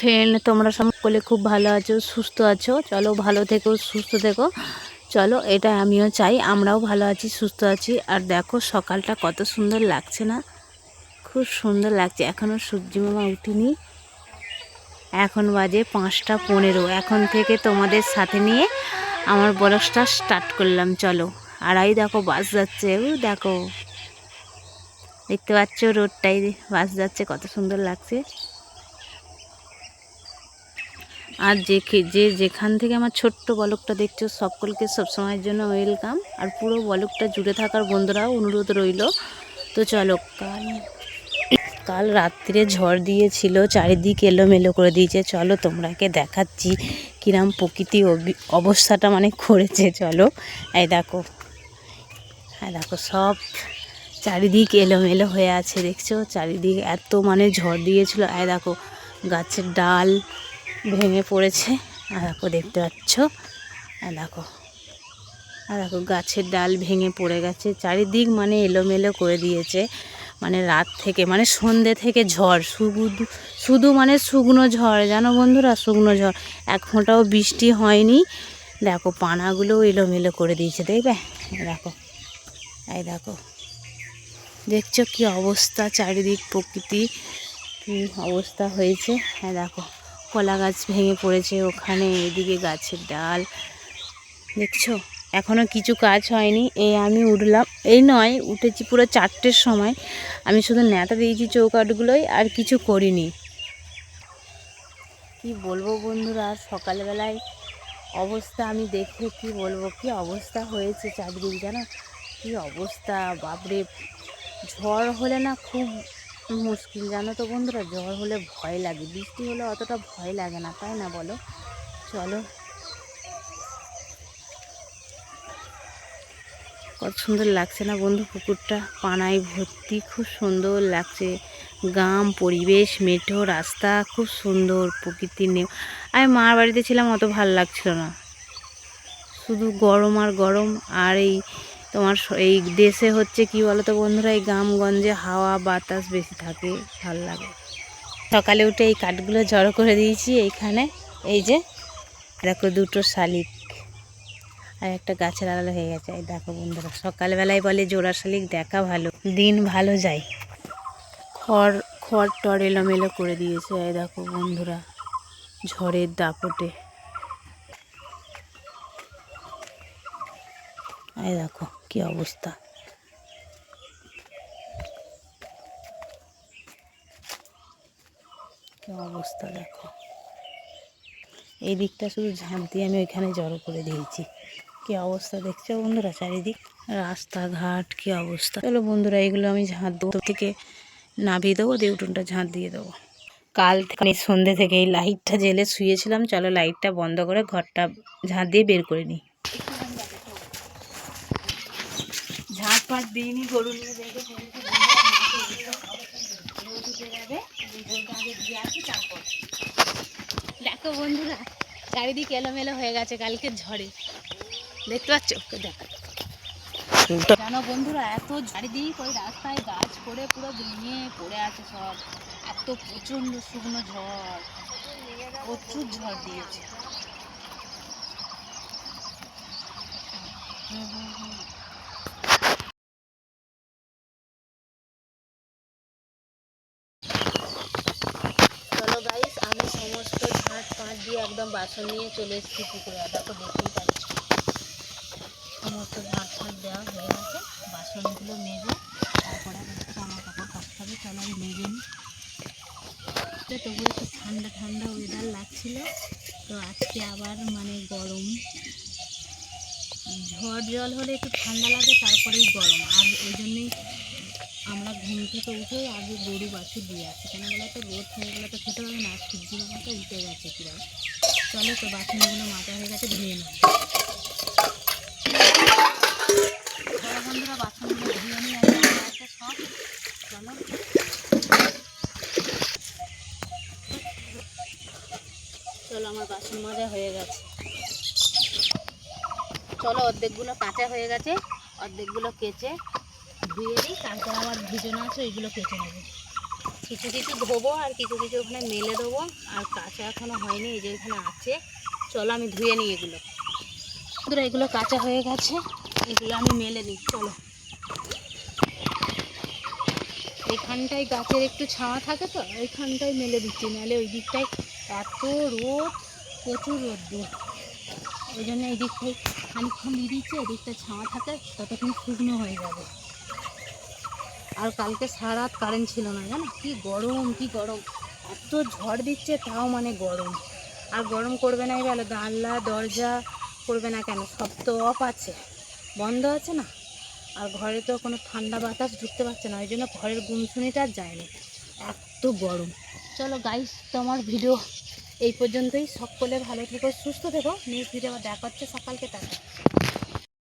Friend, তোমরা সকলে খুব ভালো আছো, সুস্থ আছো। চলো ভালো থেকো, সুস্থ থেকো। চলো, এটা আমিও চাই, আমরাও ভালো আছি, সুস্থ আছি। আর দেখো সকালটা কত সুন্দর লাগছে না? খুব সুন্দর লাগছে। এখনও সূর্যি মামা উঠিনি, এখন বাজে 5টা 15। এখন থেকে তোমাদের সাথে নিয়ে আমার ব্লগটা স্টার্ট করলাম। চলো। আর এই দেখো বাস যাচ্ছে, দেখো, দেখতে পাচ্ছ রোডটাই বাস যাচ্ছে, কত সুন্দর লাগছে। আর যেখান থেকে আমার ছোট্ট ব্লগটা দেখছো সকলকে সবসময়ের জন্য ওয়েলকাম। আর পুরো ব্লগটা জুড়ে থাকার বন্ধুরাও অনুরোধ রইল। তো চলো, কাল রাত্রে ঝড় দিয়েছিল, চারিদিক এলোমেলো করে দিয়েছে। চলো তোমাকে দেখাচ্ছি কিরম প্রকৃতি অবস্থাটা মানে করেছে। চলো, এই দেখো, হ্যাঁ দেখো, সব চারিদিক এলোমেলো হয়ে আছে, দেখছো? চারিদিক এত মানে ঝড় দিয়েছিল। এই দেখো গাছের ডাল ভেঙে পড়েছে, আর দেখো, দেখতে পাচ্ছ? আর দেখো, গাছের ডাল ভেঙে পড়ে গেছে। চারিদিক মানে এলোমেলো করে দিয়েছে। মানে রাত থেকে, মানে সন্ধ্যে থেকে ঝড়, শুধু মানে শুকনো ঝড়, জানো বন্ধুরা, শুকনো ঝড়। এক ফোঁটাও বৃষ্টি হয়নি। দেখো পানাগুলোও এলোমেলো করে দিয়েছে, দেখবে? দেখো, এই দেখো, দেখছো কি অবস্থা? চারিদিক প্রকৃতি কি অবস্থা হয়েছে। হ্যাঁ দেখো, কলা গাছ ভেঙে পড়েছে ওখানে, এদিকে গাছের ডাল, দেখছো? এখনও কিছু কাজ হয়নি। এই আমি উঠলাম, এই নয়, উঠেছি পুরো 4টের সময়। আমি শুধু ন্যাতা দিয়েছি চৌকাঠগুলোই, আর কিছু করিনি। কি বলবো বন্ধুরা, সকালবেলায় অবস্থা আমি দেখে কি বলবো, কি অবস্থা হয়েছে চারিদিক, জানো? কি অবস্থা, বাপরে! ঝড় হলে না খুব মুশকিল, জানো তো বন্ধুরা। ঝড় হলে ভয় লাগে, বৃষ্টি হলে অতটা ভয় লাগে না, তাই না বলো? চলো, কত সুন্দর লাগছে না বন্ধু? পুকুরটা পানায় ভর্তি, খুব সুন্দর লাগছে। গ্রাম পরিবেশ, মেঠো রাস্তা, খুব সুন্দর প্রকৃতি নেই। আমি মার বাড়িতে ছিলাম, অত ভালো লাগছিল না, শুধু গরম আর গরম। আর এই তোমার এই দেশে হচ্ছে কি বলো তো বন্ধুরা, এই গ্রামগঞ্জে হাওয়া বাতাস বেশি থাকে, ভালো লাগে। সকালে উঠে এই কাঠগুলো জড়ো করে দিয়েছি এইখানে, এই যে দেখো, 2টো শালিক আর একটা গাছের আড়ালে হয়ে গেছে। এই দেখো বন্ধুরা, সকালবেলায় বলে জোড়া শালিক দেখা ভালো, দিন ভালো যায়। খড় খড় টড় এলোমেলো করে দিয়েছে, এই দেখো বন্ধুরা, ঝড়ের দাপটে। এই দেখো কি অবস্থা, কি অবস্থা দেখো। এই দিকটা শুধু ঝাঁপ দিয়ে আমি ওইখানে জড়ো করে দিয়েছি। কি অবস্থা দেখছো বন্ধুরা, চারিদিক রাস্তাঘাট, কি অবস্থা। চলো বন্ধুরা, এগুলো আমি ঝাঁট দেবো, থেকে নামিয়ে দেবো, দিয়ে উঠোনটা ঝাঁট দিয়ে দেবো। কাল থেকে সন্ধ্যে থেকে এই লাইটটা জ্বেলে শুয়েছিলাম। চলো লাইটটা বন্ধ করে ঘরটা ঝাঁট দিয়ে বের করে নিই। ঝাঁট ফাট দিইনি, গরু নিয়ে দেখে দেখো বন্ধুরা, চারিদিক এলোমেলো হয়ে গেছে কালকে ঝড়ে, দেখতে পাচ্ছ? দেখো, জানো বন্ধুরা, এত চারিদিক ওই রাস্তায় গাছ পড়ে পুরো ভেঙে পড়ে আছে সব। এত প্রচণ্ড শুকনো ঝড়, প্রচুর ঝড় দিয়েছে। চলো গাইস, আমি সমস্ত ঝাঁট ফাঁট দিয়ে একদম বাসন নিয়ে চলে এসেছি পুকুরে। দেখো, দেখতেই পাচ্ছ, সমস্ত ঝাঁট ফাঁট দেওয়া হয়ে গেছে। বাসনগুলো মেজে তারপরে জামা কাপড় কাচতে হবে। চলো আমি মেজে নিই। তবু একটু ঠান্ডা ঠান্ডা ওয়েদার লাগছিল। তো আজকে আবার মানে গরম, ঝড় জল হলে একটু ঠান্ডা লাগে, তারপরেই গরম। আর ওই জন্যেই আমরা ঘুম থেকে উঠে আগে গরু বাছুর দিয়ে আসি, কেন বলো তো, রোদ হয়ে গেলে তো খেতে হবে না। সূর্যি মামাটা উঠে গেছে কিরকম। চলো, তো বাসনগুলো মাজা হয়ে গেছে, ধুয়ে নেব। বড় বন্ধুরা, বাসনগুলো ধুয়ে নিয়ে আছে সব। চলো, চলো, আমার বাসন মাজা হয়ে গেছে। চলো, অর্ধেকগুলো কাঁচা হয়ে গেছে, অর্ধেকগুলো কেচে ধুয়ে দিই, তারপর আবার ভিজানো আছে, ওইগুলো কেচে নেবো। কিছু কিছু ধোবো আর কিছু কিছু ওখানে মেলে দেবো। আর কাঁচা এখনো হয়নি, এই যে এখানে আছে। চলো আমি ধুয়ে নিই এগুলো। বন্ধুরা এগুলো কাঁচা হয়ে গেছে, এগুলো আমি মেলে নিই। চলো, এইখানটায় গাছের একটু ছাওয়া থাকে তো এইখানটায় মেলে দিচ্ছি, নাহলে ওই দিকটায় এত রোদ, প্রচুর রোদ্দুর। ওই জন্য এই দিকটায় খানিকক্ষণ দিয়ে দিচ্ছে, এদিকটা ছাওয়া থাকে, ততক্ষণ শুকনো হয়ে যাবে। আর কালকে সারা রাত কারেন্ট ছিল না, জানো কি গরম, কি গরম। এত ঝড় দিচ্ছে তাও মানে গরম। আর গরম করবে না বলে, জানলা দরজা করবে না কেন, সব তো অফ আছে, বন্ধ আছে না। আর ঘরে তো কোনো ঠান্ডা বাতাস ঢুকতে পারছে না, ওই জন্য ঘরের গুমসুনিটা আর যায় না, এত গরম। চলো গাইস, তোমার ভিডিও এই পর্যন্তই। সকলে ভালো থেকো, সুস্থ থেকো। নেক্সট ভিডিও আবার দেখা হচ্ছে সকালকে। টাটা।